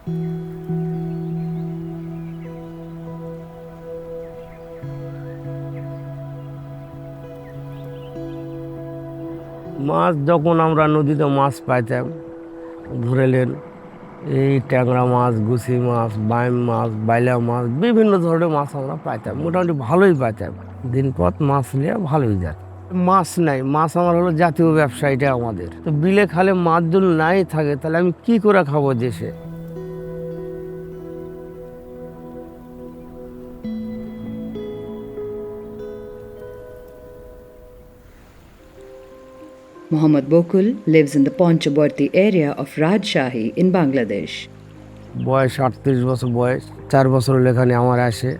মাছ যখন আমরা নদীতে মাছ পাইতাম, ধরেলেন এই ট্যাংরা মাছ, গুছি মাছ, বাইম মাছ, বাইলা মাছ, বিভিন্ন ধরনের মাছ আমরা পাইতাম, মোটামুটি ভালোই পাইতাম। দিনপথ মাছ নিয়ে ভালোই যায়। মাছ নাই, মাছ আমার হলো জাতীয় ব্যবসা, এটা আমাদের। তো বিলে খালে মাছ যদি নাই থাকে তাহলে আমি কি করে খাবো দেশে? Mohammad Bokul lives in the Panchabarti area of Rajshahi in Bangladesh. বয়স 38 বছর বয়স, 4 বছর এখানে আমার আসে।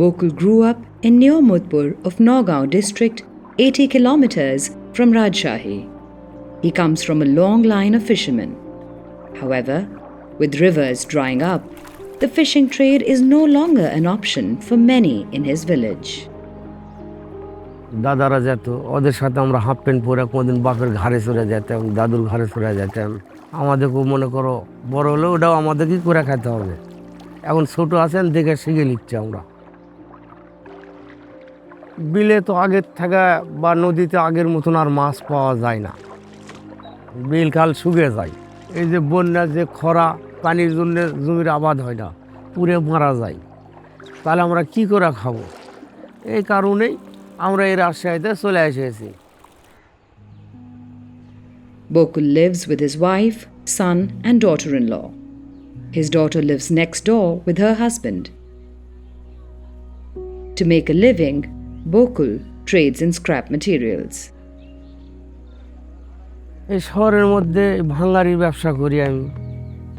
Bokul grew up in Neo Mudpur of Nagaon district, 80 kilometers from Rajshahi. He comes from a long line of fishermen. However, with rivers drying up, the fishing trade is no longer an option for many in his village. দাদারা যেত, ওদের সাথে আমরা half pant পরে কোনোদিন বাপের ঘাড়ে চলে যেতাম, দাদুর ঘাড়ে চলে যেতাম। আমাদেরকেও মনে করো বড় হলে ওটাও আমাদেরকেই করে খেতে হবে। এখন ছোটো আছেন দেখে শিখে নিচ্ছি আমরা। বিলে তো আগের থেকে বা নদীতে আগের মতন আর মাছ পাওয়া যায় না, বিল খাল শুকিয়ে যায়। এই যে বন্যা, যে খরা, পানির জন্য জমির আবাদ হয় না, পুড়ে মারা যায়। তাহলে আমরা কি করে খাবো? এই কারণেই আমরা এই রাজশাহীতে চলে এসেছি। Bokul lives with his wife, son, and daughter-in-law. His daughter lives next door with her husband. To make a living, Bokul trades in scrap materials. এই শহরের মধ্যে ভাঙারির ব্যবসা করি আমি।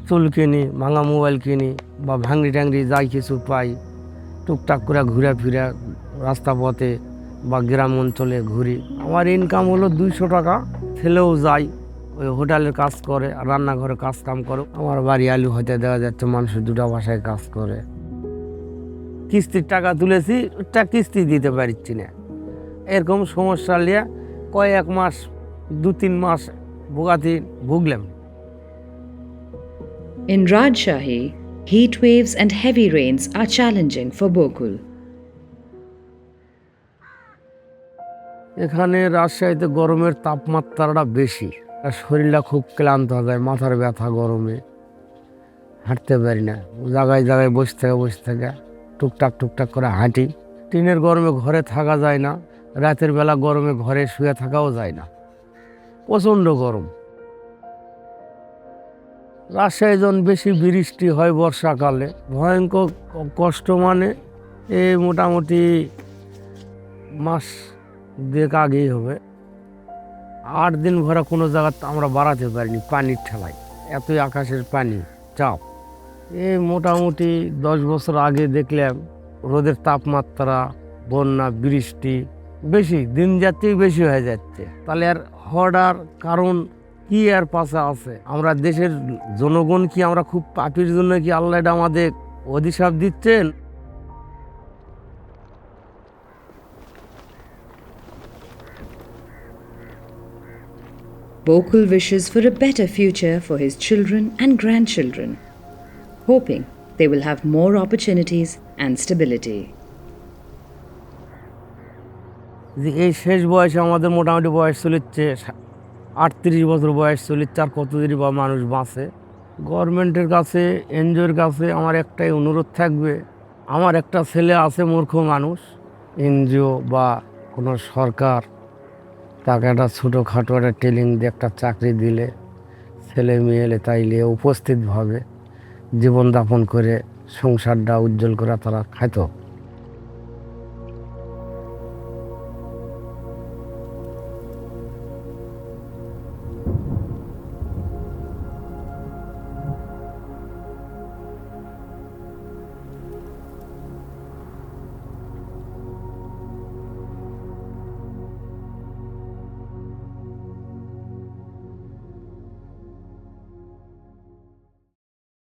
চুল কিনি, ভাঙা মোবাইল কিনি, বা ভাঙড়ি ট্যাংরি যাই কিছু পাই, টুকটাক করে ঘুরে ফিরে রাস্তা পথে বা গ্রাম অঞ্চলে ঘুরি। আমার ইনকাম হলো 200 টাকা। ছেলেও যাই, ওই হোটেলের কাজ করে, রান্নাঘরে কাজ কাম করে। আমার বাড়ি আলু হতে দেওয়া যাচ্ছে, মানুষের দুটো বাসায় কাজ করে। কিস্তির টাকা তুলেছি, ওটা কিস্তি দিতে পারছি না। এরকম সমস্যা নিয়ে কয়েক মাস, 2-3 মাস ভোগাতি ভুগলাম। In Rajshahi, heat waves and heavy rains are challenging for Bokul. এখানে রাজশাহীতে গরমের তাপমাত্রাটা বেশি, আর শরীরটা খুব ক্লান্ত হয়ে যায়, মাথার ব্যথা গরমে, হাঁটতে পারি না। জায়গায় জায়গায় বসে থেকে টুকটাক টুকটাক করে হাঁটি। টিনের গরমে ঘরে থাকা যায় না, রাতের বেলা গরমে ঘরে শুয়ে থাকাও যায় না, প্রচণ্ড গরম। রাজশাহী যখন বেশি বৃষ্টি হয় বর্ষাকালে, ভয়ঙ্কর কষ্ট। মানে মোটামুটি মাস 2 আগেই হবে, 8 দিন ভরা কোনো জায়গা আমরা বাড়াতে পারিনি পানির ঠেলায়, এতই আকাশের পানি চাপ। মোটামুটি 10 বছর আগে দেখলাম রোদের তাপমাত্রা, বন্যা, বৃষ্টি বেশি, দিন যাচ্ছেই বেশি হয়ে যাচ্ছে। তাহলে আর হওয়ার কারণ কি আর পাশে আছে? আমরা দেশের জনগণ কি আমরা খুব পাপির জন্য কি আল্লাহ এটা আমাদের অভিশাপ দিচ্ছেন? Bokul wishes for a better future for his children and grandchildren, hoping they will have more opportunities and stability. যে এই শেষ বয়সে আমাদের মোটামুটি বয়স চলেছে 38 বছর বয়স চলেছে, আর কতদিনই বা মানুষ বাঁচে। গভর্নমেন্টের কাছে, এনজিওর কাছে আমার একটাই অনুরোধ থাকবে, আমার একটা ছেলে আছে মূর্খ মানুষ, এনজিও বা কোনো সরকার তাকে একটা ছোটোখাটো একটা ট্রেনিং দিয়ে একটা চাকরি দিলে, ছেলে মেয়েলে তাইলে উপস্থিতভাবে জীবনযাপন করে সংসারটা উজ্জ্বল করে তারা খাইতো।